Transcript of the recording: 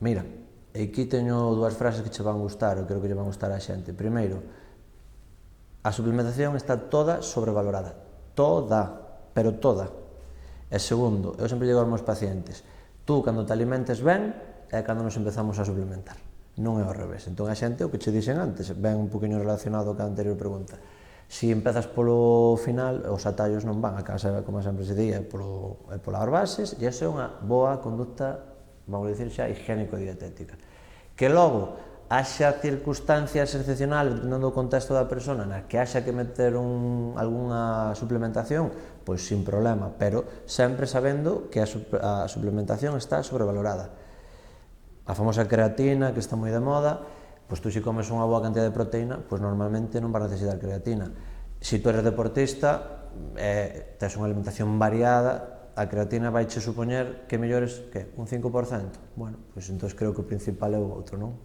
Mira, aquí teño dúas frases que che van gustar, ou creo que lle van gustar á xente. Primeiro, a suplementación está toda sobrevalorada. Toda, pero toda. E segundo, eu sempre digo aos meus pacientes, tú, cando te alimentes ben, é cando nos empezamos a suplementar. Non é ao revés. Entón, a xente, o que che dixen antes, ven un poquinho relacionado ca anterior pregunta. Si empezas polo final, os atallos non van a casa, como sempre se di, é polas bases, e esa é unha boa conducta, vamos a dicir xa, higiénico-dietética. Que logo, haxa circunstancias excepcionales, dependendo do contexto da persona, na que haxa que meter algunha suplementación, pois sin problema, pero sempre sabendo que a suplementación está sobrevalorada. A famosa creatina, que está moi de moda, pois tú se comes unha boa cantidad de proteína, pois normalmente non vas necesitar creatina. Se tú eres deportista, tes unha alimentación variada, a creatina vai che supoñer que mellores, que, un 5%? Bueno, pois entón creo que o principal é o outro, non?